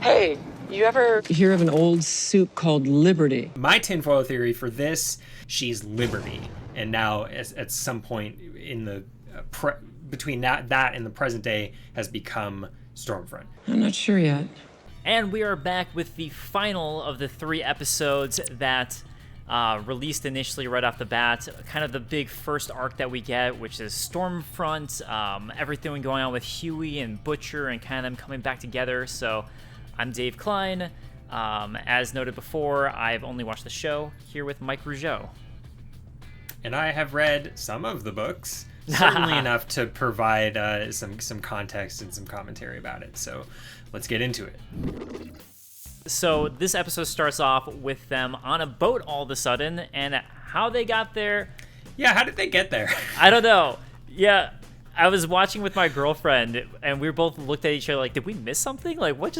Hey, you ever hear of an old soup called Liberty? My tinfoil theory for this, she's Liberty. And now at some point in the between that and the present day has become Stormfront. I'm not sure yet. And we are back with the final of the 3 episodes that released initially right off the bat. Kind of the big first arc that we get, which is Stormfront, everything going on with Huey and Butcher and kind of them coming back together. So I'm Dave Klein. As noted before, I've only watched the show here with Mike Rougeau. And I have read some of the books, certainly enough to provide some context and some commentary about it. So let's get into it. So this episode starts off with them on a boat all of a sudden, and how they got there... Yeah, how did they get there? I don't know. Yeah, I was watching with my girlfriend, and we both looked at each other like, did we miss something? Like, what?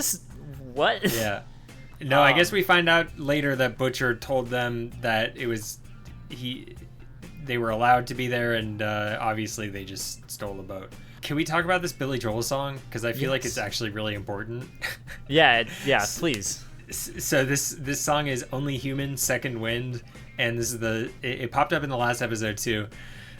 Yeah. No, I guess we find out later that Butcher told them that it was... They were allowed to be there, and obviously they just stole the boat. Can we talk about this Billy Joel song? Because I feel like it's actually really important. Yeah, please. So this song is Only Human, Second Wind, and this is it popped up in the last episode too.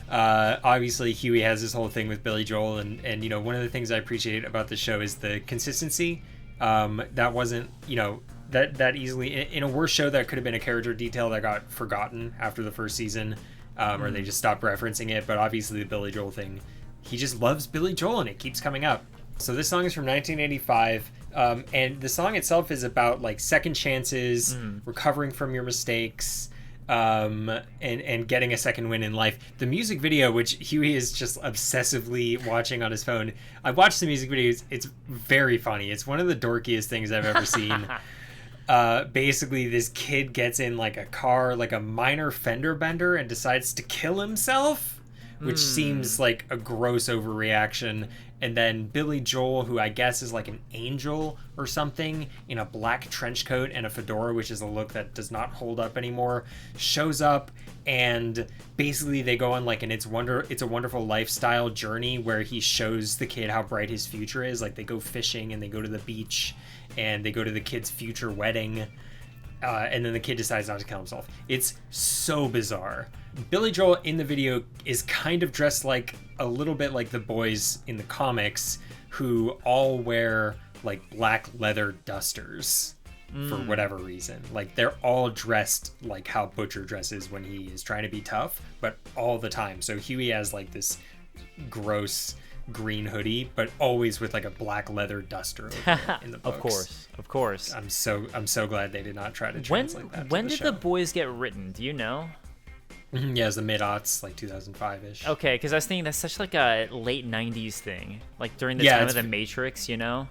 Obviously Huey has this whole thing with Billy Joel, and you know, one of the things I appreciate about the show is the consistency. That wasn't, you know, that easily in a worse show that could have been a character detail that got forgotten after the first season. Or they just stopped referencing it, but obviously the Billy Joel thing, he just loves Billy Joel and it keeps coming up. So this song is from 1985, and the song itself is about like second chances, recovering from your mistakes, and getting a second win in life. The music video, which Huey is just obsessively watching on his phone, I watched the music video, it's very funny. It's one of the dorkiest things I've ever seen. Basically this kid gets in like a car, like a minor fender bender, and decides to kill himself, which seems like a gross overreaction. And then Billy Joel, who I guess is like an angel or something, in a black trench coat and a fedora, which is a look that does not hold up anymore, shows up, and basically they go on like an It's a Wonderful Lifestyle journey where he shows the kid how bright his future is. Like they go fishing and they go to the beach and they go to the kid's future wedding, and then the kid decides not to kill himself. It's so bizarre. Billy Joel in the video is kind of dressed like a little bit like the boys in the comics, who all wear like black leather dusters for whatever reason. Like they're all dressed like how Butcher dresses when he is trying to be tough, but all the time. So Huey has like this gross green hoodie, but always with like a black leather duster over it in the books. Of course. I'm so glad they did not try to translate that. When did the boys get written? Do you know? Yeah, it was the mid-aughts, like 2005-ish. Okay, because I was thinking that's such like a late 90s thing, like during the time of The Matrix, you know?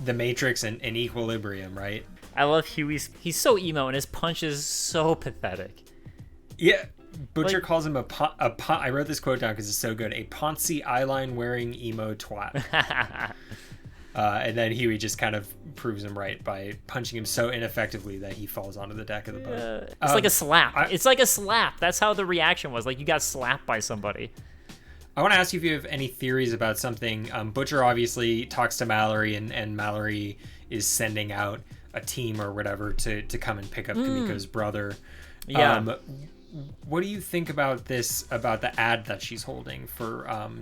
The Matrix and Equilibrium, right? I love Huey's. He's so emo, and his punch is so pathetic. Yeah, Butcher calls him I wrote this quote down because it's so good. A poncy eyeline wearing emo twat. And then Huey just kind of proves him right by punching him so ineffectively that he falls onto the deck of the boat. It's like a slap. It's like a slap. That's how the reaction was. Like you got slapped by somebody. I want to ask you if you have any theories about something. Butcher obviously talks to Mallory, and Mallory is sending out a team or whatever to come and pick up Kimiko's brother. Yeah. What do you think about this, about the ad that she's holding for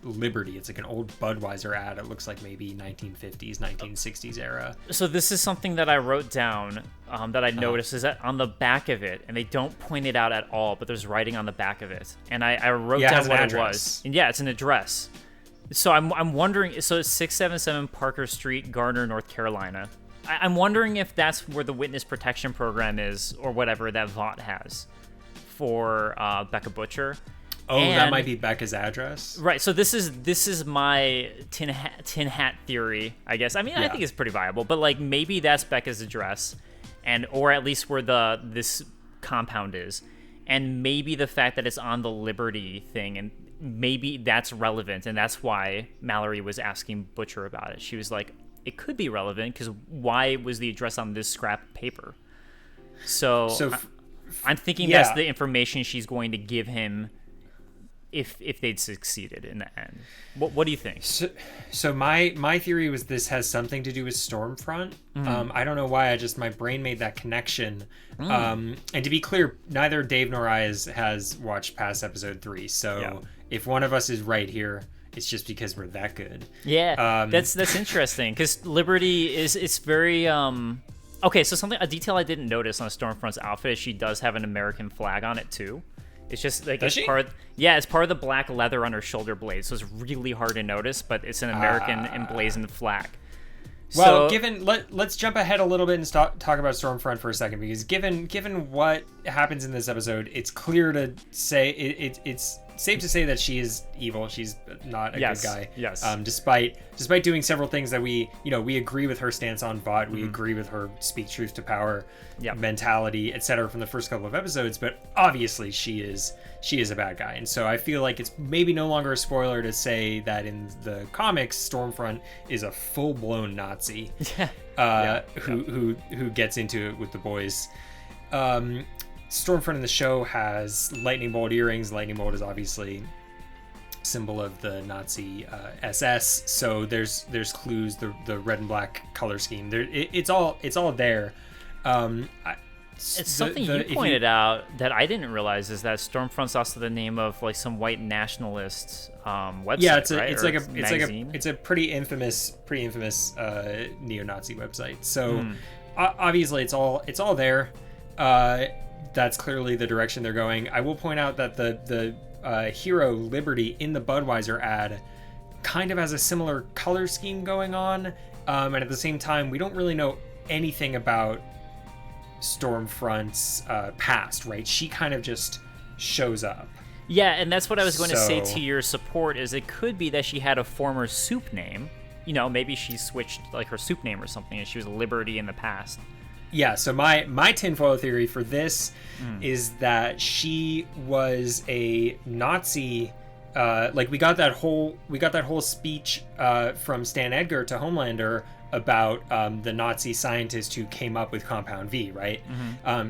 Liberty? It's like an old Budweiser ad. It looks like maybe 1950s, 1960s era. So this is something that I wrote down that I noticed is that on the back of it, and they don't point it out at all, but there's writing on the back of it. And I wrote down what it was. And yeah, it's an address. So I'm wondering, so it's 677 Parker Street, Garner, North Carolina. I'm wondering if that's where the witness protection program is, or whatever that Vought has for Becca Butcher. Oh, that might be Becca's address. Right. So this is my tin hat theory, I guess. I mean, I think it's pretty viable, but like maybe that's Becca's address, or at least where this compound is, and maybe the fact that it's on the Liberty thing, and maybe that's relevant, and that's why Mallory was asking Butcher about it. She was like, it could be relevant because why was the address on this scrap paper? So I'm thinking that's the information she's going to give him if they'd succeeded in the end. What do you think? So my theory was this has something to do with Stormfront. I don't know why. My brain made that connection. And to be clear, neither Dave nor I has watched past episode 3. So if one of us is right here, it's just because we're that good. Yeah, that's interesting because Liberty it's very okay. So a detail I didn't notice on Stormfront's outfit is she does have an American flag on it too. It's just like it's part of the black leather on her shoulder blade, so it's really hard to notice, but it's an American emblazoned flag. Well, let's jump ahead a little bit and talk about Stormfront for a second, because given what happens in this episode, it's clear to say it's safe to say that she is evil. She's not a good guy. Yes. Despite doing several things that we agree with her stance on Vought, we agree with her speak truth to power mentality, etc. from the first couple of episodes, but obviously she is a bad guy. And so I feel like it's maybe no longer a spoiler to say that in the comics, Stormfront is a full-blown Nazi who gets into it with the boys. Stormfront in the show has lightning bolt earrings. Lightning bolt is obviously symbol of the Nazi SS. So there's clues. The red and black color scheme. It's all there. It's something you pointed out that I didn't realize is that Stormfront's also the name of like some white nationalist website. Yeah, it's a pretty infamous neo-Nazi website. So obviously it's all there. That's clearly the direction they're going. I will point out that the hero Liberty in the Budweiser ad kind of has a similar color scheme going on, and at the same time we don't really know anything about Stormfront's past, right? She kind of just shows up. Yeah, and that's what I was going to say to your support, is it could be that she had a former soup name. Maybe she switched like her soup name or something, and she was Liberty in the past. Yeah, so my tinfoil theory for this is that she was a Nazi. We got that whole speech from Stan Edgar to Homelander about the Nazi scientist who came up with Compound V, right?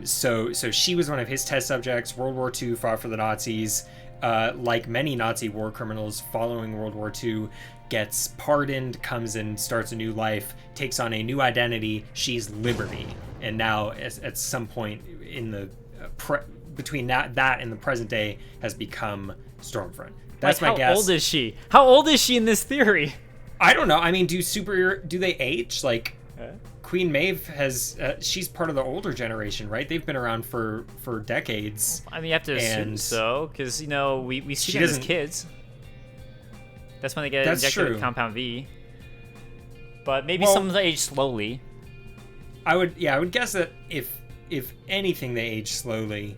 So she was one of his test subjects. World War II, fought for the Nazis. Like many Nazi war criminals following World War II, gets pardoned, comes and starts a new life, takes on a new identity. She's Liberty, and now at some point in the between that and the present day has become Stormfront. That's my guess. How old is she? How old is she in this theory? I don't know. I mean, do they age? Like Queen Maeve has she's part of the older generation, right? They've been around for decades. I mean, you have to assume so, because we see them as kids. That's when they get injected with Compound V. But maybe some of them age slowly. I would guess that if anything, they age slowly.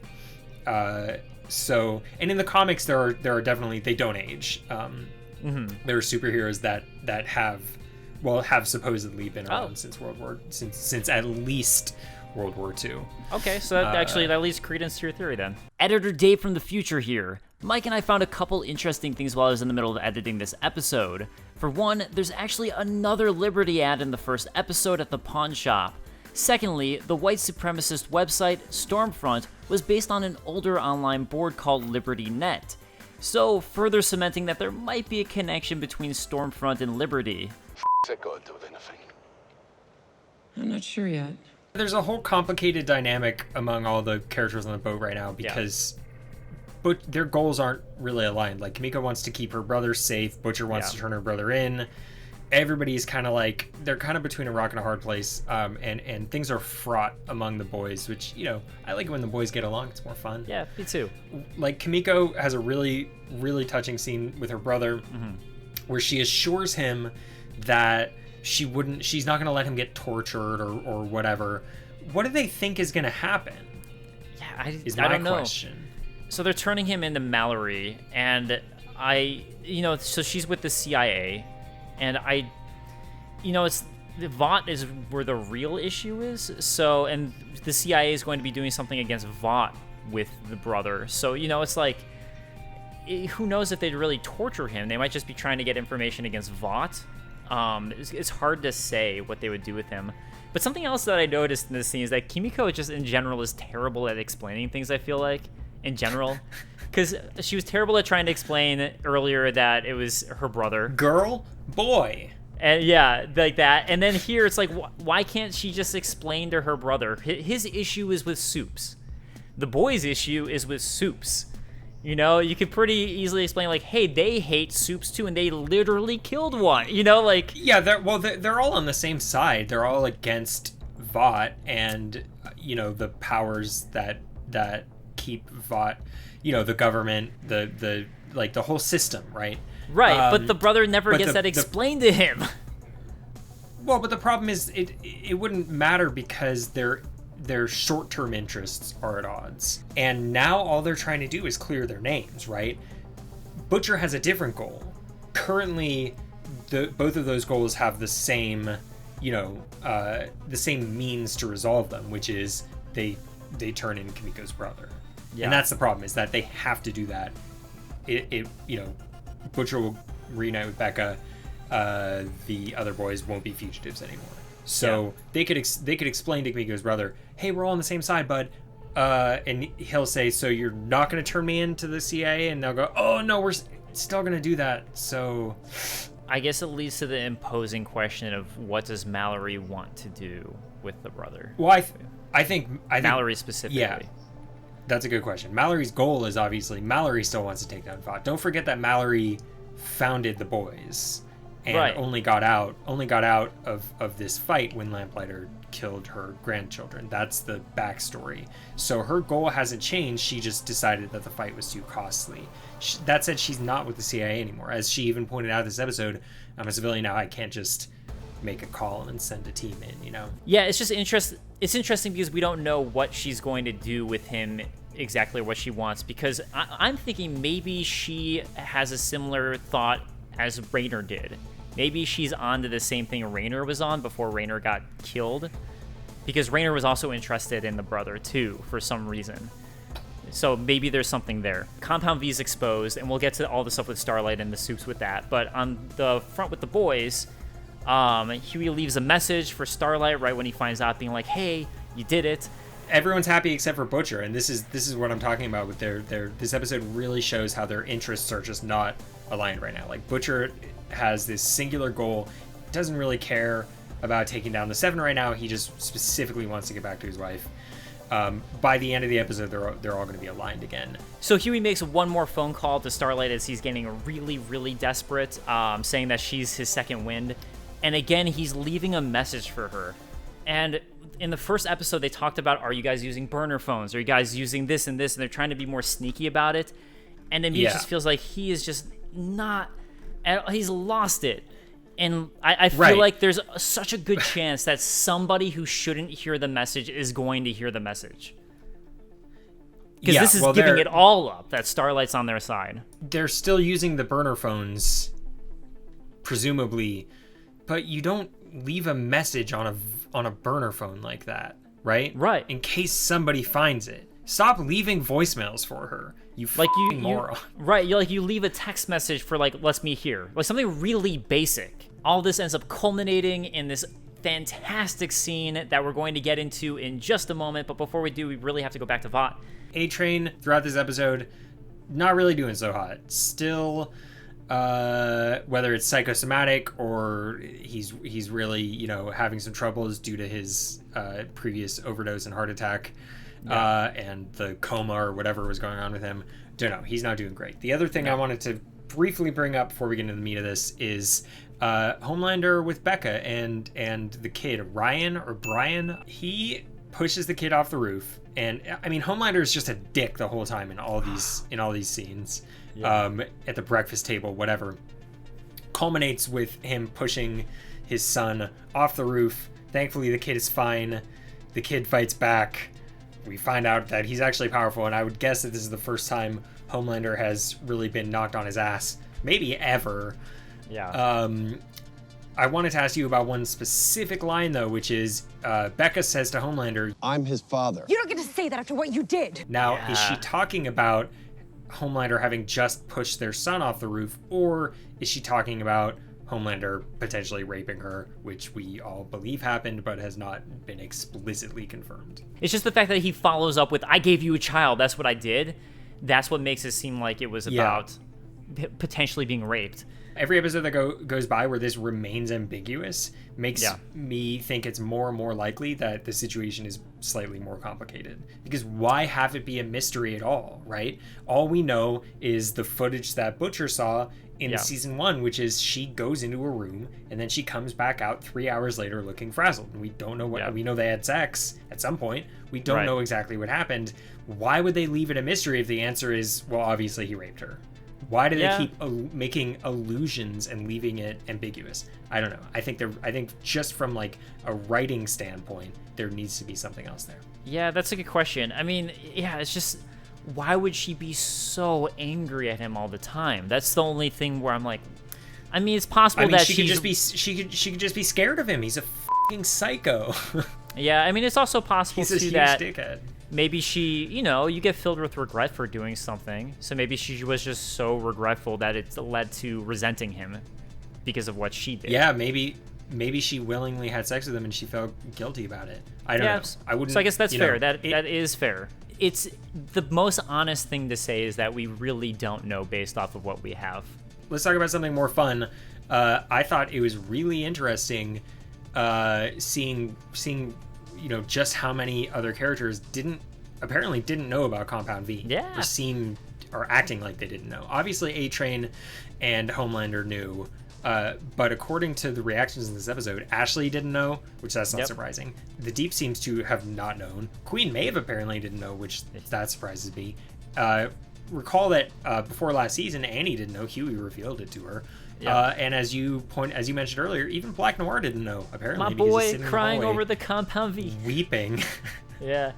So, and in the comics, there are definitely, they don't age. There are superheroes that have supposedly been around since at least World War II. Okay, so that leads credence to your theory then. Editor Dave from the future here. Mike and I found a couple interesting things while I was in the middle of editing this episode. For one, there's actually another Liberty ad in the first episode at the pawn shop. Secondly, the white supremacist website, Stormfront, was based on an older online board called Liberty Net. So, further cementing that there might be a connection between Stormfront and Liberty. I'm not sure yet. There's a whole complicated dynamic among all the characters on the boat right now because but their goals aren't really aligned. Like, Kimiko wants to keep her brother safe, Butcher wants to turn her brother in. Everybody's kind of like, they're kind of between a rock and a hard place, and things are fraught among the boys, which, I like it when the boys get along. It's more fun. Yeah, me too. Like, Kimiko has a really, really touching scene with her brother where she assures him that she's not going to let him get tortured or whatever. What do they think is going to happen? Yeah, I don't know. Question. So they're turning him into Mallory, and so she's with the CIA, and it's the Vought is where the real issue is. So, and the CIA is going to be doing something against Vought with the brother. So, it's like, who knows if they'd really torture him? They might just be trying to get information against Vought. It's hard to say what they would do with him. But something else that I noticed in this scene is that Kimiko just in general is terrible at explaining things, I feel like. In general, because she was terrible at trying to explain earlier that it was her brother. Girl, boy. And yeah, like that. And then here it's like, why can't she just explain to her brother? His issue is with Soups. The boy's issue is with Soups. You know, you could pretty easily explain, like, hey, they hate Soups too, and they literally killed one. You know, like... Yeah, they're all on the same side. They're all against Vought and, you know, the powers that keep Vought, you know, the government, the whole system, right? Right, but the brother never gets that explained to him. Well, but the problem is it wouldn't matter because their short-term interests are at odds. And now all they're trying to do is clear their names, right? Butcher has a different goal. Currently, both of those goals have the same, you know, the same means to resolve them, which is they turn in Kimiko's brother. Yeah. And that's the problem, is that they have to do that. You know, Butcher will reunite with Becca. The other boys won't be fugitives anymore. So they could explain to Kimiko's brother, hey, we're all on the same side, bud. And he'll say, so you're not going to turn me into the CIA? And they'll go, oh, no, we're still going to do that. So I guess it leads to the imposing question of what does Mallory want to do with the brother? Well, I think Mallory specifically. Yeah, that's a good question. Mallory's goal is obviously Mallory still wants to take down Vought. Don't forget that Mallory founded the boys. And only got out of this fight when Lamplighter killed her grandchildren. That's the backstory. So her goal hasn't changed. She just decided that the fight was too costly. That said, she's not with the CIA anymore. As she even pointed out this episode, I'm a civilian now. I can't just make a call and send a team in, you know? Yeah, it's just it's interesting because we don't know what she's going to do with him, exactly what she wants, because I'm thinking maybe she has a similar thought as Raynor did. Maybe she's on to the same thing Raynor was on before Raynor got killed, because Raynor was also interested in the brother too for some reason. So maybe there's something there. Compound V is exposed, and we'll get to all the stuff with Starlight and the Soups with that. But on the front with the boys, Huey leaves a message for Starlight right when he finds out, being like, hey, you did it. Everyone's happy except for Butcher, and this is what I'm talking about with their this episode really shows how their interests are just not aligned right now. Like, Butcher has this singular goal, doesn't really care about taking down the Seven right now. He just specifically wants to get back to his wife. By the end of the episode, they're all going to be aligned again. So Huey makes one more phone call to Starlight as he's getting really, really desperate, saying that she's his second wind. And again, he's leaving a message for her. And in the first episode, they talked about, are you guys using burner phones? Are you guys using this and this? And they're trying to be more sneaky about it. And then it just feels like he is just not... He's lost it. And I feel like there's such a good chance that somebody who shouldn't hear the message is going to hear the message. Because this is giving it all up, that Starlight's on their side. They're still using the burner phones, presumably, but you don't leave a message on a burner phone like that, right? Right. In case somebody finds it. Stop leaving voicemails for her. You moron. Right, you leave a text message for, like, let's meet here. Like, something really basic. All this ends up culminating in this fantastic scene that we're going to get into in just a moment. But before we do, we really have to go back to Vought. A-Train, throughout this episode, not really doing so hot. Still, whether it's psychosomatic or he's really, you know, having some troubles due to his previous overdose and heart attack. And the coma or whatever was going on with him. Don't know. He's not doing great. The other thing I wanted to briefly bring up before we get into the meat of this is Homelander with Becca and the kid, Ryan or Brian. He pushes the kid off the roof. And I mean, Homelander is just a dick the whole time in all these scenes. At the breakfast table, whatever. Culminates with him pushing his son off the roof. Thankfully, the kid is fine. The kid fights back. We find out that he's actually powerful, and I would guess that this is the first time Homelander has really been knocked on his ass, maybe ever. Yeah. I wanted to ask you about one specific line, though, which is Becca says to Homelander, I'm his father. You don't get to say that after what you did. Now, is she talking about Homelander having just pushed their son off the roof, or is she talking about Homelander potentially raping her, which we all believe happened, but has not been explicitly confirmed? It's just the fact that he follows up with, I gave you a child, that's what I did. that's what makes it seem like it was about potentially being raped. Every episode that goes by where this remains ambiguous makes me think it's more and more likely that the situation is slightly more complicated. Because why have it be a mystery at all, right? All we know is the footage that Butcher saw in season 1, which is she goes into a room and then she comes back out 3 hours later looking frazzled. And we don't know what we know they had sex at some point. We don't know exactly what happened. Why would they leave it a mystery if the answer is, well, obviously he raped her? Why do they keep making allusions and leaving it ambiguous? I don't know. I think just from like a writing standpoint, there needs to be something else there. Yeah, that's a good question. I mean, it's just, why would she be so angry at him all the time? That's the only thing where I'm like, I mean, it's possible that she could just be scared of him. He's a fucking psycho. Yeah, I mean, it's also possible He's a huge that dickhead. maybe she, you get filled with regret for doing something. So maybe she was just so regretful that it led to resenting him because of what she did. Yeah, maybe she willingly had sex with him and she felt guilty about it. I don't know. I wouldn't. So I guess that's fair. That is fair. It's the most honest thing to say is that we really don't know based off of what we have. Let's talk about something more fun. I thought it was really interesting seeing just how many other characters didn't know about Compound V. Yeah. Or acting like they didn't know. Obviously, A-Train and Homelander knew, but according to the reactions in this episode, Ashley didn't know, which that's not surprising. The Deep seems to have not known. Queen Maeve apparently didn't know, which that surprises me. Recall that before last season, Annie didn't know. Huey revealed it to her. And as you mentioned earlier, even Black Noir didn't know, apparently. My boy crying over the Compound V. Weeping. Yeah.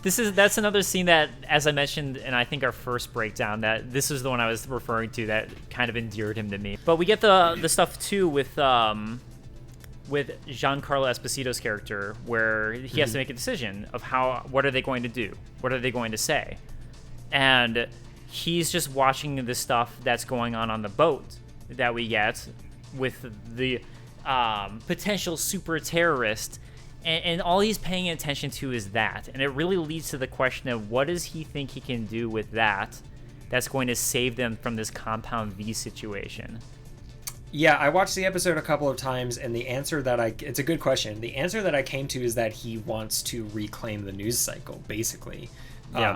That's another scene that, as I mentioned in I think our first breakdown, that this is the one I was referring to that kind of endeared him to me. But we get the stuff too with Giancarlo Esposito's character, where he has to make a decision of what are they going to do? What are they going to say? And he's just watching the stuff that's going on the boat that we get with the potential super terrorist, and all he's paying attention to is that, and it really leads to the question of what does he think he can do with that's going to save them from this Compound V situation. Yeah, I watched the episode a couple of times, and the answer it's a good question. The answer that I came to is that he wants to reclaim the news cycle, basically.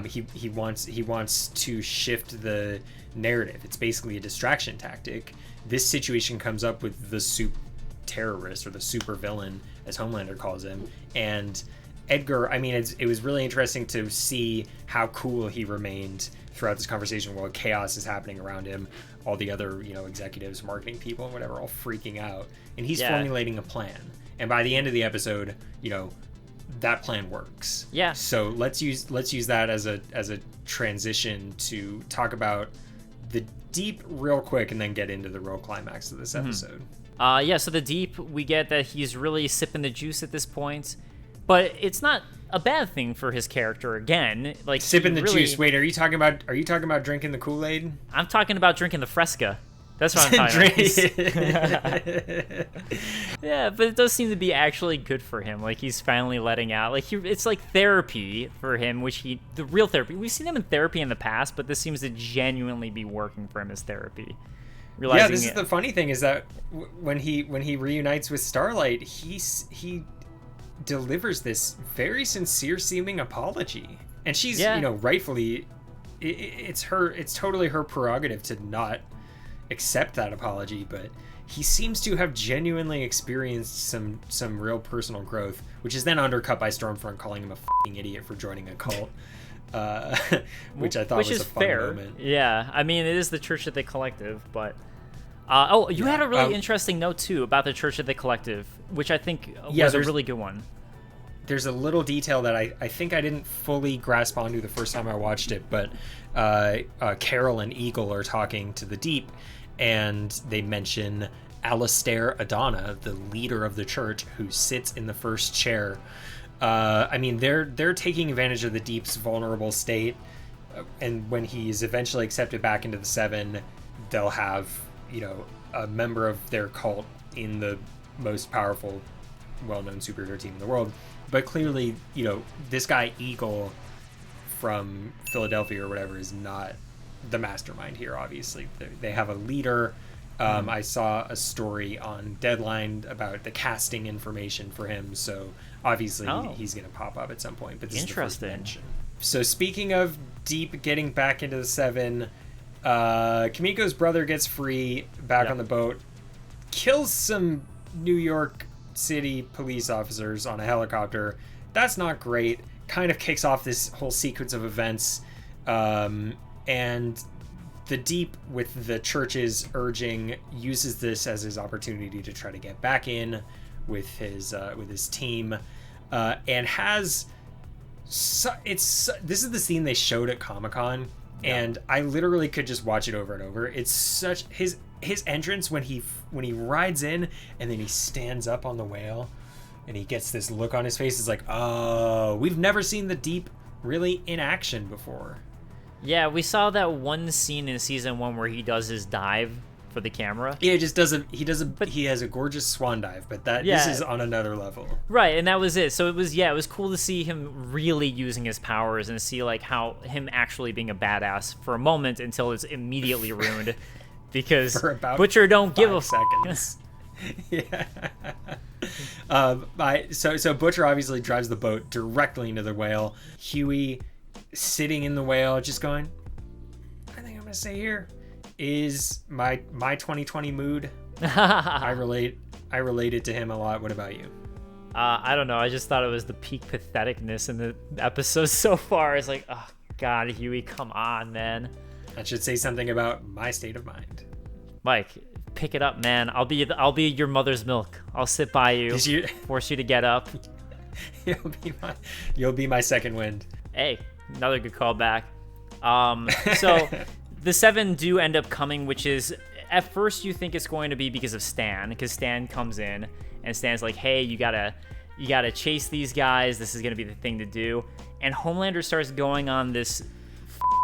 He wants to shift the narrative. It's basically a distraction tactic. This situation comes up with the soup terrorist, or the super villain, as Homelander calls him, and Edgar. I mean, it was really interesting to see how cool he remained throughout this conversation while chaos is happening around him. All the other executives, marketing people, and whatever, all freaking out, and he's formulating a plan. And by the end of the episode, that plan works. Yeah. So let's use that as a transition to talk about the Deep real quick, and then get into the real climax of this episode. So the Deep, we get that he's really sipping the juice at this point, but it's not a bad thing for his character. Again, like sipping the juice. Wait, are you talking about drinking the Kool-Aid? I'm talking about drinking the Fresca. That's what I'm talking about. Yeah, but it does seem to be actually good for him. Like, he's finally letting out. Like, it's like therapy for him, the real therapy. We've seen him in therapy in the past, but this seems to genuinely be working for him as therapy. This is the funny thing, is that when he reunites with Starlight, he delivers this very sincere seeming apology, and she's rightfully, it's totally her prerogative to not accept that apology, but he seems to have genuinely experienced some real personal growth, which is then undercut by Stormfront calling him a fucking idiot for joining a cult, which I thought was a fun moment. Yeah, I mean, it is the Church of the Collective, but you had a really interesting note too about the Church of the Collective, which I think was a really good one. There's a little detail that I think I didn't fully grasp onto the first time I watched it, but Carol and Eagle are talking to the Deep, and they mention Alistair Adana, the leader of the church, who sits in the first chair. I mean, they're taking advantage of the Deep's vulnerable state, and when he's eventually accepted back into the Seven, they'll have a member of their cult in the most powerful, well-known superhero team in the world. But clearly, this guy Eagle from Philadelphia or whatever is not the mastermind here. Obviously, they have a leader. I saw a story on Deadline about the casting information for him, so obviously he's going to pop up at some point. But this is the first mention. So speaking of Deep getting back into the Seven, Kimiko's brother gets free back on the boat, kills some New York City police officers on a helicopter. That's not great. Kind of kicks off this whole sequence of events, and the Deep, with the church's urging, uses this as his opportunity to try to get back in with his team, and has this is the scene they showed at Comic-Con, and I literally could just watch it over and over. It's such his entrance when he rides in and then he stands up on the whale and he gets this look on his face. It's like, oh, we've never seen the Deep really in action before. Yeah, we saw that one scene in season 1 where he does his dive for the camera. Yeah, he has a gorgeous swan dive, but this is on another level. Right, and that was it. So it was cool to see him really using his powers and see like how him actually being a badass for a moment until it's immediately ruined because Butcher don't give a seconds. Yeah. So Butcher obviously drives the boat directly into the whale. Huey, sitting in the whale, just going, I think I'm gonna say here is my 2020 mood. I relate it to him a lot. What about you? I don't know. I just thought it was the peak patheticness in the episode so far. It's like, oh God, Huey, come on, man. That should say something about my state of mind. Mike, pick it up, man. I'll be your mother's milk. I'll sit by you, force you to get up. You'll be my second wind. Hey, another good callback. So the Seven do end up coming, which is at first you think it's going to be because of Stan, because Stan comes in and Stan's like, hey, you gotta chase these guys. This is gonna be the thing to do. And Homelander starts going on this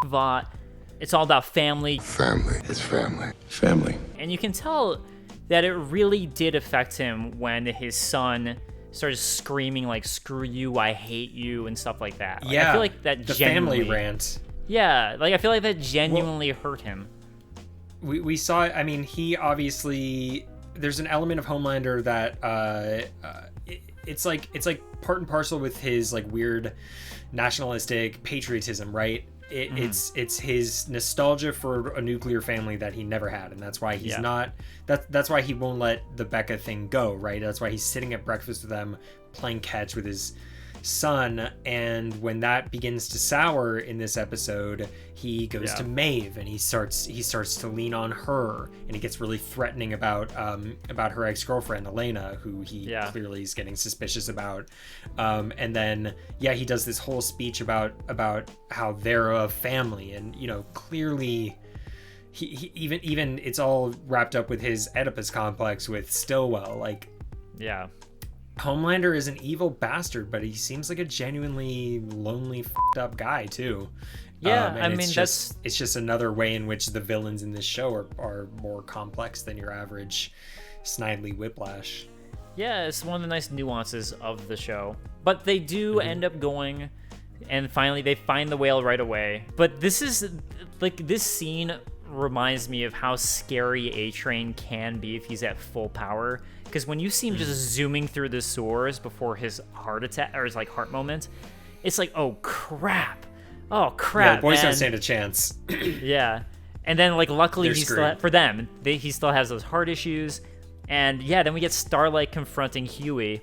Vought. It's all about family. Family. It's family. Family. And you can tell that it really did affect him when his son started screaming like, screw you, I hate you, and stuff like that. Like, yeah. I feel like that the family rant. Yeah, like I feel like that genuinely hurt him. We saw, I mean, he obviously, there's an element of Homelander that it's like part and parcel with his like weird nationalistic patriotism, right? It's his nostalgia for a nuclear family that he never had, and that's why he's not. That's why he won't let the Becca thing go, right? That's why he's sitting at breakfast with them, playing catch with his son. And when that begins to sour in this episode, he goes to Maeve and he starts to lean on her, and he gets really threatening about her ex-girlfriend Elena, who he clearly is getting suspicious about. And then he does this whole speech about how they're a family, and clearly he even it's all wrapped up with his Oedipus complex with Stillwell. Like, Homelander is an evil bastard, but he seems like a genuinely lonely, f***ed up guy too. I mean, it's just another way in which the villains in this show are more complex than your average Snidely Whiplash. Yeah, it's one of the nice nuances of the show. But they do end up going, and finally they find the whale right away. But this scene reminds me of how scary A-Train can be if he's at full power. Because when you see him just zooming through the sewers before his heart attack or his like heart moment, it's like, oh crap. Yeah, the boys don't stand a chance. Yeah. And then like luckily he still has those heart issues. And then we get Starlight confronting Huey.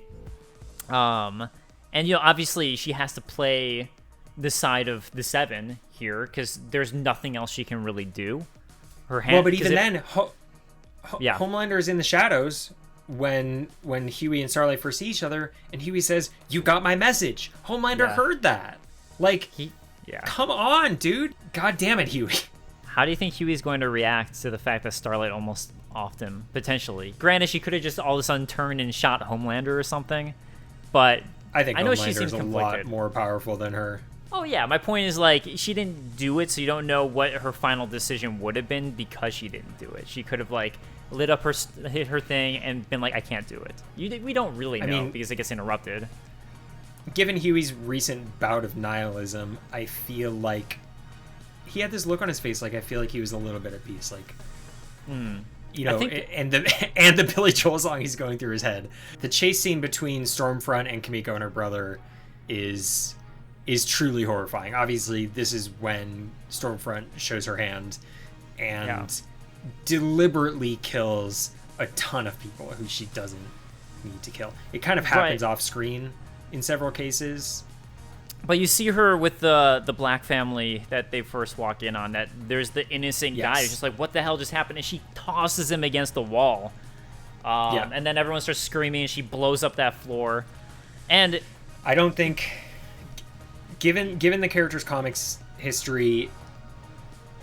And obviously she has to play the side of the Seven here because there's nothing else she can really do. But even then, Homelander is in the shadows when Huey and Starlight first see each other, and Huey says, "You got my message." Homelander heard that. Like, come on, dude. God damn it, Huey. How do you think Huey's going to react to the fact that Starlight almost offed him, potentially? Granted, she could have just all of a sudden turned and shot Homelander or something, but I think know Homelander she seems is a lot more powerful than her. Oh, yeah. My point is, like, she didn't do it, so you don't know what her final decision would have been because she didn't do it. She could have, like, lit up her thing and been like, I can't do it. We don't really know because it gets interrupted. given Huey's recent bout of nihilism, I feel like he had this look on his face. Like, I feel like he was a little bit at peace. Like, you know, and the Billy Joel song he's going through his head. The chase scene between Stormfront and Kimiko and her brother is truly horrifying. Obviously, this is when Stormfront shows her hand and deliberately kills a ton of people who she doesn't need to kill. It kind of happens off screen in several cases. But you see her with the black family that they first walk in on, that there's the innocent guy who's just like, what the hell just happened? And she tosses him against the wall. And then everyone starts screaming and she blows up that floor. And I don't think, given the character's comics history,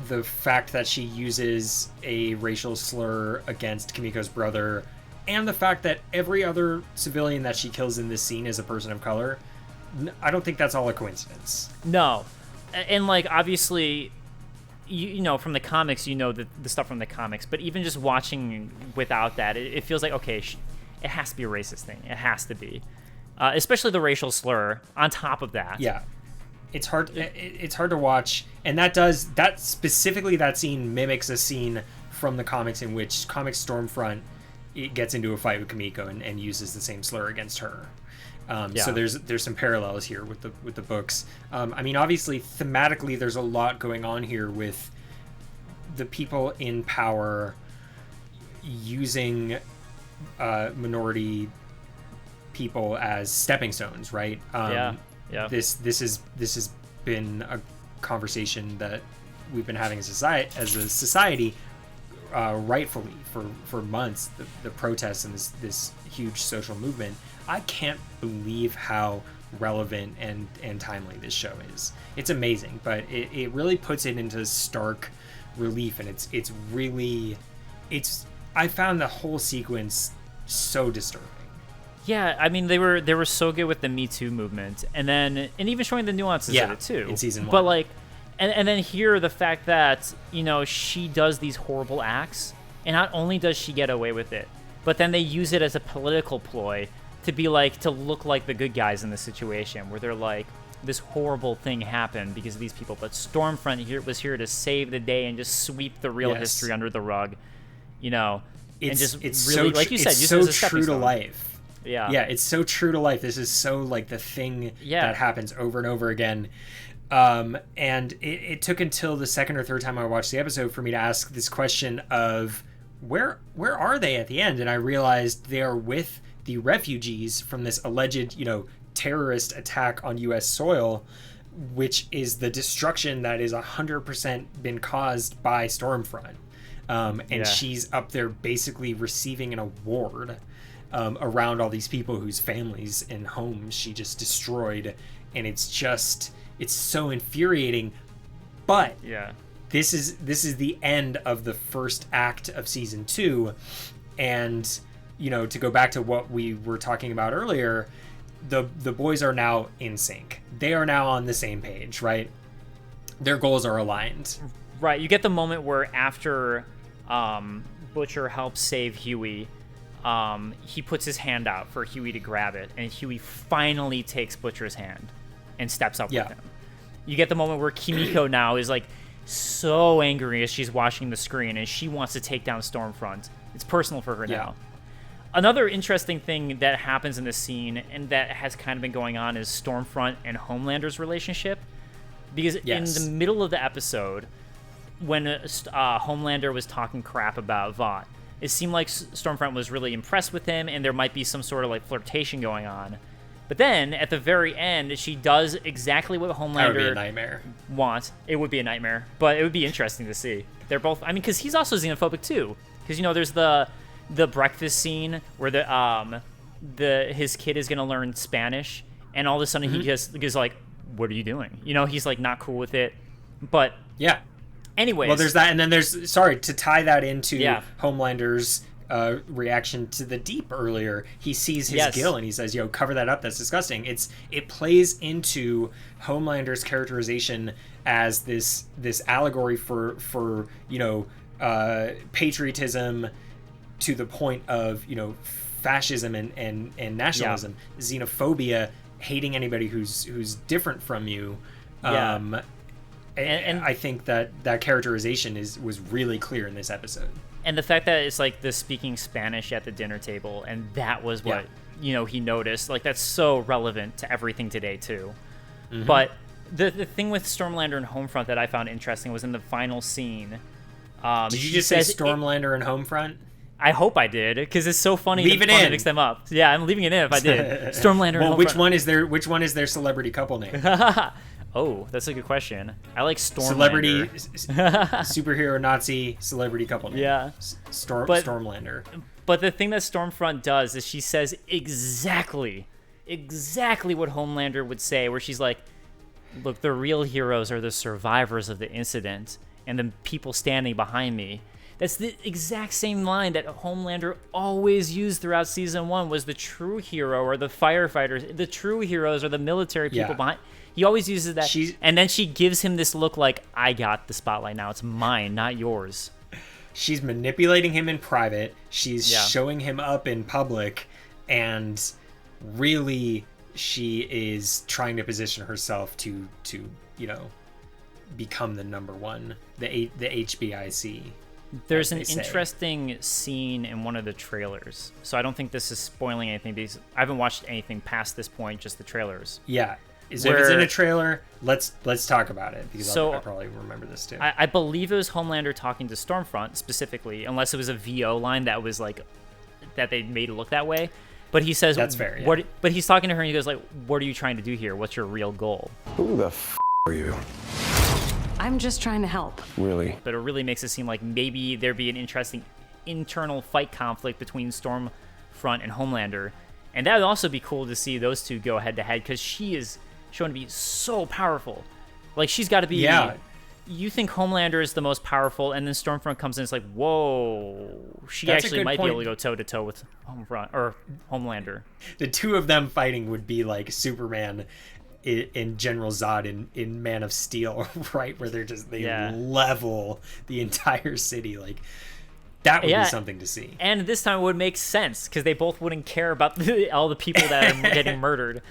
the fact that she uses a racial slur against Kimiko's brother, and the fact that every other civilian that she kills in this scene is a person of color, I don't think that's all a coincidence. No. And, like, obviously, you know, from the comics, you know the stuff from the comics, but even just watching without that, it feels like, okay, it has to be a racist thing. It has to be. Especially the racial slur on top of that. Yeah. It's hard to watch, and that specifically that scene mimics a scene from the comics in which comic Stormfront gets into a fight with Kimiko and uses the same slur against her. So there's some parallels here with the books. I mean, obviously, thematically, there's a lot going on here with the people in power using minority people as stepping stones, right? This has been a conversation that we've been having as a society, rightfully for months. The protests and this huge social movement. I can't believe how relevant and timely this show is. It's amazing, but it really puts it into stark relief, and I found the whole sequence so disturbing. Yeah, I mean, they were so good with the Me Too movement, and even showing the nuances of it too in season 1. But like, and then here the fact that, you know, she does these horrible acts, and not only does she get away with it, but then they use it as a political ploy to look like the good guys in the situation, where they're like, this horrible thing happened because of these people, but Stormfront was here to save the day and just sweep the real history under the rug, you know. It's really, so like you said, it's use so it as a stepping true to stone. life. Yeah, it's so true to life. This is so like the thing that happens over and over again. And it took until the second or third time I watched the episode for me to ask this question of where are they at the end? And I realized they are with the refugees from this alleged, you know, terrorist attack on U.S. soil, which is the destruction that is 100% been caused by Stormfront. She's up there basically receiving an award around all these people whose families and homes she just destroyed, and it's so infuriating. But this is the end of the first act of season 2, and you know, to go back to what we were talking about earlier, the boys are now in sync. They are now on the same page, right? Their goals are aligned. Right. You get the moment where after Butcher helps save Huey, he puts his hand out for Huey to grab it, and Huey finally takes Butcher's hand and steps up with him. You get the moment where Kimiko now is like so angry as she's watching the screen, and she wants to take down Stormfront. It's personal for her now. Another interesting thing that happens in this scene, and that has kind of been going on, is Stormfront and Homelander's relationship. Because in the middle of the episode, when Homelander was talking crap about Vought, it seemed like Stormfront was really impressed with him, and there might be some sort of like flirtation going on. But then, at the very end, she does exactly what Homelander That would be a nightmare. wants. It would be a nightmare, but it would be interesting to see. They're both, I mean, because he's also xenophobic too. Because, you know, there's the breakfast scene where his kid is going to learn Spanish, and all of a sudden he just is like, what are you doing? You know, he's like not cool with it. But anyways. Well, there's that, and then there's, to tie that into Homelander's reaction to the Deep earlier. He sees his gill and he says, yo, cover that up, that's disgusting. It plays into Homelander's characterization as this allegory for you know, patriotism to the point of, you know, fascism and nationalism, xenophobia, hating anybody who's different from you. Yeah. And I think that characterization was really clear in this episode. And the fact that it's like the speaking Spanish at the dinner table, and that was what he noticed. Like, that's so relevant to everything today too. Mm-hmm. But the thing with Stormlander and Homefront that I found interesting was in the final scene. Did you just say Stormlander and Homefront? I hope I did, because it's so funny. Leave it in. To mix them up. Yeah, I'm leaving it in if I did. Stormlander. Well, and Homefront. Which one is their celebrity couple name? Oh, that's a good question. I like Stormlander. Celebrity, superhero, Nazi, celebrity couple name. Yeah. Stormlander. But the thing that Stormfront does is she says exactly what Homelander would say, where she's like, look, the real heroes are the survivors of the incident and the people standing behind me. That's the exact same line that Homelander always used throughout season 1, was the true hero or the firefighters. The true heroes are the military people behind. He always uses that. And then she gives him this look like, I got the spotlight now. It's mine, not yours. She's manipulating him in private. She's showing him up in public. And really, she is trying to position herself to become the number one, the HBIC. There's an interesting scene in one of the trailers. So I don't think this is spoiling anything, because I haven't watched anything past this point, just the trailers. Yeah. If it's in a trailer, let's talk about it, because I probably remember this too. I believe it was Homelander talking to Stormfront specifically, unless it was a VO line that was like, that they made it look that way. But he says, that's fair, yeah. But he's talking to her and he goes like, what are you trying to do here? What's your real goal? Who the are you? I'm just trying to help. Really? But it really makes it seem like maybe there'd be an interesting internal fight conflict between Stormfront and Homelander. And that would also be cool to see those two go head to head, because she is shown to be so powerful. Like, she's got to be... Yeah. You think Homelander is the most powerful, and then Stormfront comes in, it's like, whoa. That's actually might be able to go toe-to-toe with Homelander. The two of them fighting would be like Superman in General Zod in Man of Steel, right? Where they level the entire city. Like, that would be something to see. And this time it would make sense, because they both wouldn't care about all the people that are getting murdered.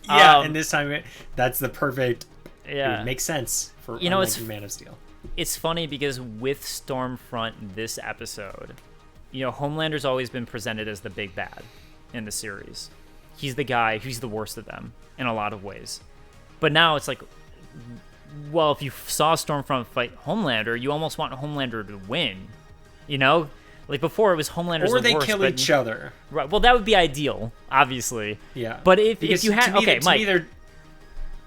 Yeah, and this time that's the perfect... Yeah. It would make sense for it's Man of Steel. It's funny because with Stormfront this episode, Homelander's always been presented as the big bad in the series. He's the guy who's the worst of them in a lot of ways. But now it's like, well, if you saw Stormfront fight Homelander, you almost want Homelander to win. Like, before it was Homelander's the worst. Or they kill each other. Right. Well, that would be ideal, obviously. Yeah. But if you had... Okay, Mike.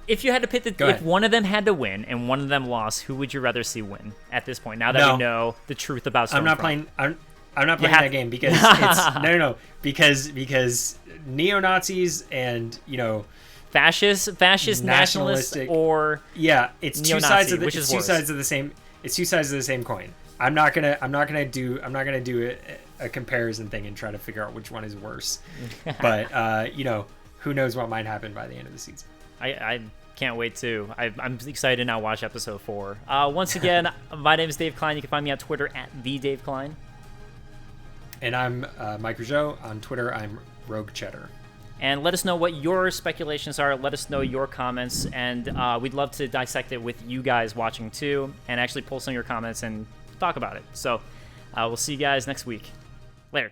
If you had to pick if one of them had to win and one of them lost, who would you rather see win at this point? Now that we know the truth about Stormfront. I'm not playing that game, because it's because neo-Nazis and fascist nationalists, or it's two sides of the same. It's two sides of the same coin. I'm not gonna do a comparison thing and try to figure out which one is worse. But who knows what might happen by the end of the season. I can't wait too. I'm excited to now watch episode 4. Once again, my name is Dave Klein. You can find me on Twitter at @TheDaveKlein. And I'm Mike Rougeau. On Twitter, I'm Rogue Cheddar. And let us know what your speculations are. Let us know your comments. And we'd love to dissect it with you guys watching too, and actually pull some of your comments and talk about it. So we'll see you guys next week. Later.